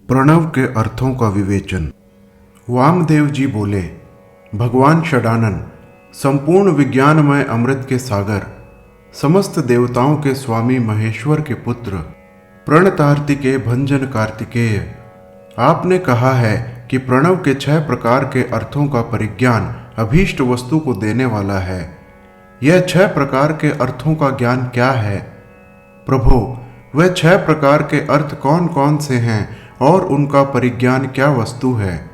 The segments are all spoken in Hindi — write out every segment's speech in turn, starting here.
प्रणव के अर्थों का विवेचन। वामदेव जी बोले, भगवान षडानन, संपूर्ण विज्ञानमय अमृत के सागर, समस्त देवताओं के स्वामी महेश्वर के पुत्र, प्रणतार्तिके भंजन कार्तिकेय, आपने कहा है कि प्रणव के 6 प्रकार के अर्थों का परिज्ञान अभीष्ट वस्तु को देने वाला है। यह 6 प्रकार के अर्थों का ज्ञान क्या है? प्रभो, वह 6 प्रकार के अर्थ कौन कौन से हैं और उनका परिज्ञान क्या वस्तु है?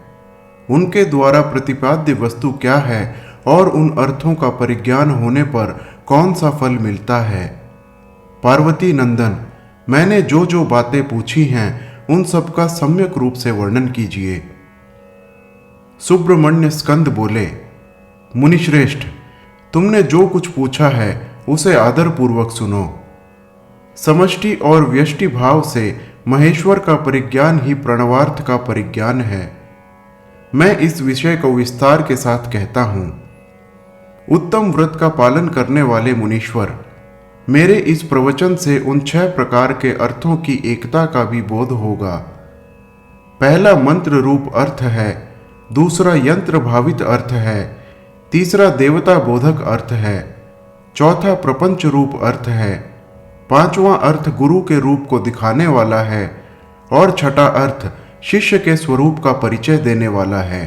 उनके द्वारा प्रतिपाद्य वस्तु क्या है और उन अर्थों का परिज्ञान होने पर कौन सा फल मिलता है? पार्वती नंदन, मैंने जो जो बातें पूछी हैं उन सब का सम्यक रूप से वर्णन कीजिए। सुब्रमण्य स्कंद बोले, मुनिश्रेष्ठ, तुमने जो कुछ पूछा है उसे आदरपूर्वक सुनो। समष्टि और व्यष्टि भाव से महेश्वर का परिज्ञान ही प्रणवार्थ का परिज्ञान है। मैं इस विषय को विस्तार के साथ कहता हूं। उत्तम व्रत का पालन करने वाले मुनीश्वर, मेरे इस प्रवचन से उन 6 प्रकार के अर्थों की एकता का भी बोध होगा। पहला मंत्र रूप अर्थ है, दूसरा यंत्र भावित अर्थ है, तीसरा देवता बोधक अर्थ है, चौथा प्रपंच रूप अर्थ है, 5वां अर्थ गुरु के रूप को दिखाने वाला है और छठा अर्थ शिष्य के स्वरूप का परिचय देने वाला है।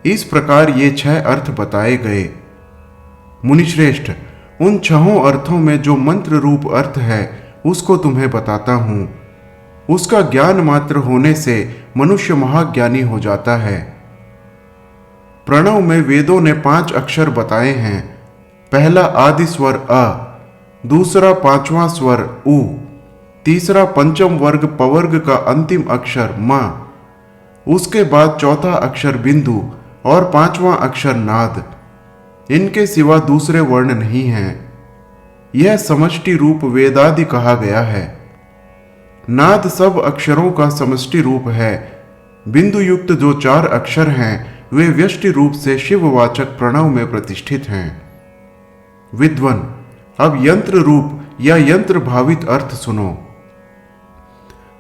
इस प्रकार ये 6 अर्थ बताए गए। मुनिश्रेष्ठ, उन 6 अर्थों में जो मंत्र रूप अर्थ है उसको तुम्हें बताता हूं। उसका ज्ञान मात्र होने से मनुष्य महाज्ञानी हो जाता है। प्रणव में वेदों ने 5 अक्षर बताए हैं। पहला आदि स्वर अ, दूसरा 5वां स्वर उ, तीसरा पंचम वर्ग पवर्ग का अंतिम अक्षर म, उसके बाद चौथा अक्षर बिंदु और 5वां अक्षर नाद। इनके सिवा दूसरे वर्ण नहीं हैं। यह समष्टि रूप वेदादि कहा गया है। नाद सब अक्षरों का समष्टि रूप है। बिंदु युक्त जो 4 अक्षर हैं वे व्यष्टि रूप से शिववाचक प्रणव में प्रतिष्ठित हैं। विद्वन, अब यंत्र रूप या यंत्र भावित अर्थ सुनो।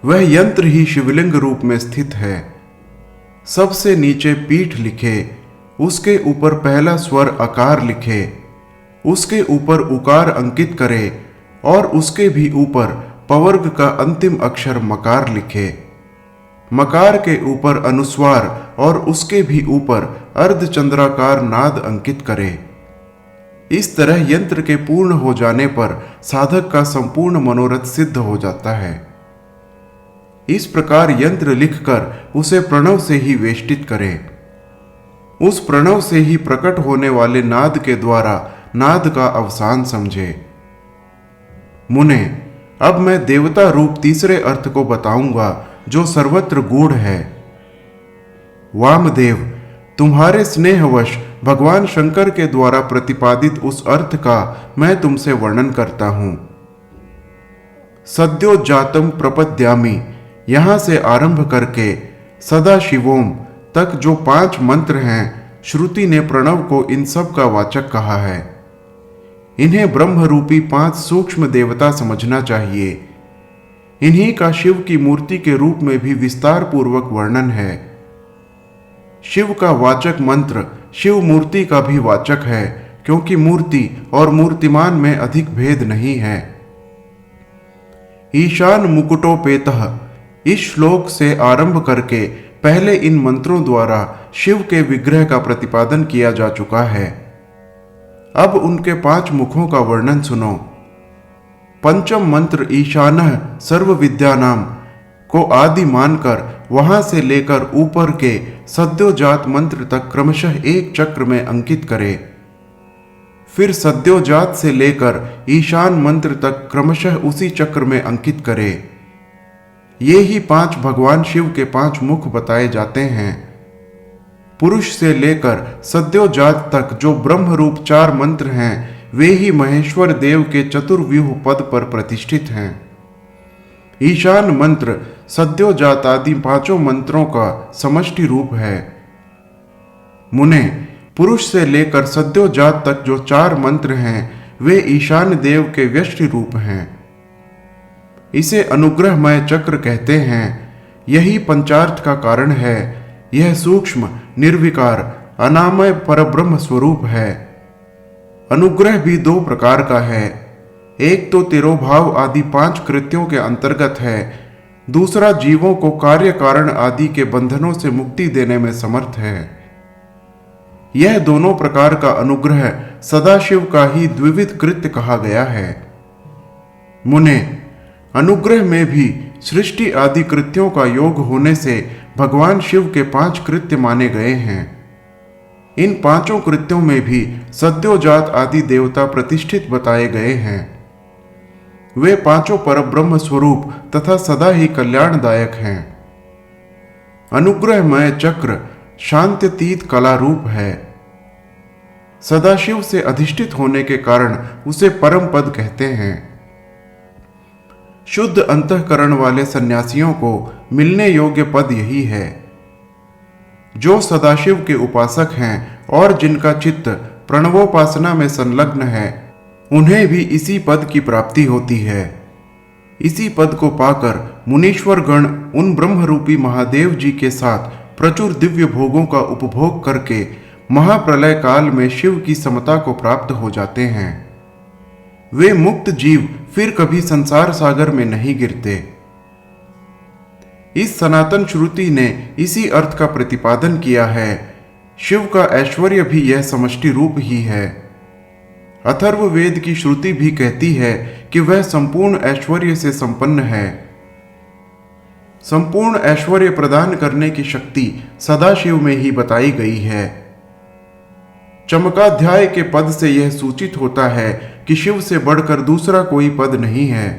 वह यंत्र ही शिवलिंग रूप में स्थित है। सबसे नीचे पीठ लिखे, उसके ऊपर पहला स्वर अकार लिखे, उसके ऊपर उकार अंकित करे और उसके भी ऊपर पवर्ग का अंतिम अक्षर मकार लिखे। मकार के ऊपर अनुस्वार और उसके भी ऊपर अर्धचंद्राकार नाद अंकित करे। इस तरह यंत्र के पूर्ण हो जाने पर साधक का संपूर्ण मनोरथ सिद्ध हो जाता है। इस प्रकार यंत्र लिखकर उसे प्रणव से ही वेष्टित करें। उस प्रणव से ही प्रकट होने वाले नाद के द्वारा नाद का अवसान समझे। मुने, अब मैं देवता रूप तीसरे अर्थ को बताऊंगा जो सर्वत्र गूढ़ है। वामदेव, तुम्हारे स्नेहवश भगवान शंकर के द्वारा प्रतिपादित उस अर्थ का मैं तुमसे वर्णन करता हूं। सद्योजातम प्रपद्यामि, यहां से आरंभ करके सदा शिवोम तक जो 5 मंत्र हैं, श्रुति ने प्रणव को इन सब का वाचक कहा है। इन्हें ब्रह्म रूपी 5 सूक्ष्म देवता समझना चाहिए। इन्हीं का शिव की मूर्ति के रूप में भी विस्तार पूर्वक वर्णन है। शिव का वाचक मंत्र शिव मूर्ति का भी वाचक है, क्योंकि मूर्ति और मूर्तिमान में अधिक भेद नहीं है। ईशान मुकुटोपेतः, इस श्लोक से आरंभ करके पहले इन मंत्रों द्वारा शिव के विग्रह का प्रतिपादन किया जा चुका है। अब उनके 5 मुखों का वर्णन सुनो। पंचम मंत्र ईशानः सर्व विद्यानाम को आदि मानकर वहां से लेकर ऊपर के सद्योजात मंत्र तक क्रमशः एक चक्र में अंकित करे। फिर सद्योजात से लेकर ईशान मंत्र तक क्रमशः उसी चक्र में अंकित करे। ये ही 5 भगवान शिव के 5 मुख बताए जाते हैं। पुरुष से लेकर सद्योजात तक जो ब्रह्म रूप 4 मंत्र हैं वे ही महेश्वर देव के चतुर्व्यूह पद पर प्रतिष्ठित हैं। ईशान मंत्र सद्योजात आदि 5 मंत्रों का समष्टि रूप है। मुने, पुरुष से लेकर सद्योजात तक जो 4 मंत्र हैं वे ईशान देव के व्यष्टि रूप हैं। इसे अनुग्रहमय चक्र कहते हैं। यही पंचार्थ का कारण है। यह सूक्ष्म निर्विकार अनामय परब्रह्म स्वरूप है। अनुग्रह भी दो प्रकार का है। एक तो तिरोभाव आदि 5 कृत्यों के अंतर्गत है, दूसरा जीवों को कार्य कारण आदि के बंधनों से मुक्ति देने में समर्थ है। यह दोनों प्रकार का अनुग्रह सदाशिव का ही द्विविध कृत्य कहा गया है। मुने, अनुग्रह में भी सृष्टि आदि कृत्यों का योग होने से भगवान शिव के 5 कृत्य माने गए हैं। इन 5 कृत्यों में भी सद्योजात आदि देवता प्रतिष्ठित बताए गए हैं। वे 5 परब्रह्म स्वरूप तथा सदा ही कल्याणदायक हैं। अनुग्रहमय चक्र शांत्यतीत कला रूप है। सदाशिव से अधिष्ठित होने के कारण उसे परम पद कहते हैं। शुद्ध अंतःकरण वाले सन्यासियों को मिलने योग्य पद यही है। जो सदाशिव के उपासक हैं और जिनका चित्त प्रणवोपासना में संलग्न है, उन्हें भी इसी पद की प्राप्ति होती है। इसी पद को पाकर मुनीश्वर गण उन ब्रह्मरूपी महादेव जी के साथ प्रचुर दिव्य भोगों का उपभोग करके महाप्रलय काल में शिव की समता को प्राप्त हो जाते हैं। वे मुक्त जीव फिर कभी संसार सागर में नहीं गिरते। इस सनातन श्रुति ने इसी अर्थ का प्रतिपादन किया है। शिव का ऐश्वर्य भी यह समष्टि रूप ही है। अथर्ववेद की श्रुति भी कहती है कि वह संपूर्ण ऐश्वर्य से संपन्न है। संपूर्ण ऐश्वर्य प्रदान करने की शक्ति सदाशिव में ही बताई गई है। चमकाध्याय के पद से यह सूचित होता है कि शिव से बढ़कर दूसरा कोई पद नहीं है।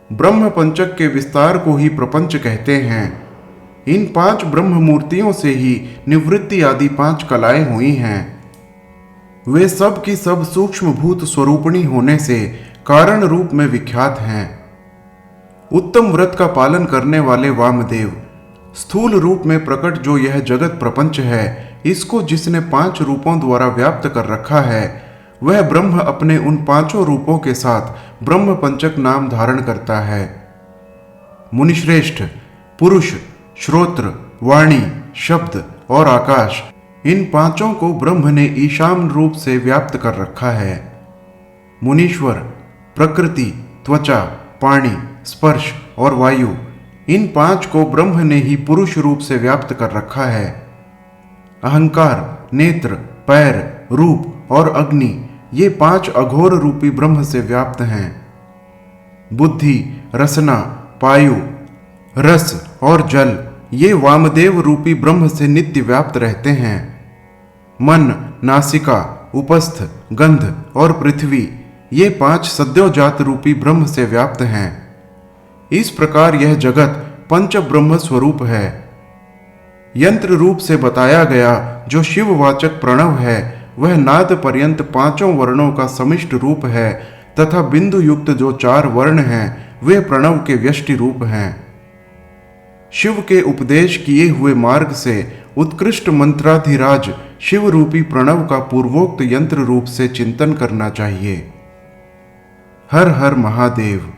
ब्रह्म पंचक के विस्तार को ही प्रपंच कहते हैं। इन 5 ब्रह्म मूर्तियों से ही निवृत्ति आदि 5 कलाएं हुई हैं। वे सब की सब सूक्ष्म भूत स्वरूपणी होने से कारण रूप में विख्यात हैं। उत्तम व्रत का पालन करने वाले वामदेव, स्थूल रूप में प्रकट जो यह जगत प्रपंच है, इसको जिसने 5 रूपों द्वारा व्याप्त कर रखा है, वह ब्रह्म अपने उन 5 रूपों के साथ ब्रह्म पंचक नाम धारण करता है। मुनिश्रेष्ठ, पुरुष, श्रोत्र, वाणी, शब्द और आकाश, इन 5 को ब्रह्म ने ईशान रूप से व्याप्त कर रखा है। मुनीश्वर, प्रकृति, त्वचा, पाणी, स्पर्श और वायु, इन 5 को ब्रह्म ने ही पुरुष रूप से व्याप्त कर रखा है। अहंकार, नेत्र, पैर, रूप और अग्नि, ये 5 अघोर रूपी ब्रह्म से व्याप्त हैं। बुद्धि, रसना, पायु, रस और जल, ये वामदेव रूपी ब्रह्म से नित्य व्याप्त रहते हैं। मन, नासिका, उपस्थ, गंध और पृथ्वी, ये 5 सद्योजात रूपी ब्रह्म से व्याप्त हैं। इस प्रकार यह जगत पंच ब्रह्म स्वरूप है। यंत्र रूप से बताया गया जो शिववाचक प्रणव है, वह नाद पर्यंत 5 वर्णों का समिष्ट रूप है तथा बिंदु युक्त जो 4 वर्ण हैं, वे प्रणव के व्यष्टि रूप हैं। शिव के उपदेश किए हुए मार्ग से उत्कृष्ट मंत्राधिराज शिव रूपी प्रणव का पूर्वोक्त यंत्र रूप से चिंतन करना चाहिए। हर हर महादेव।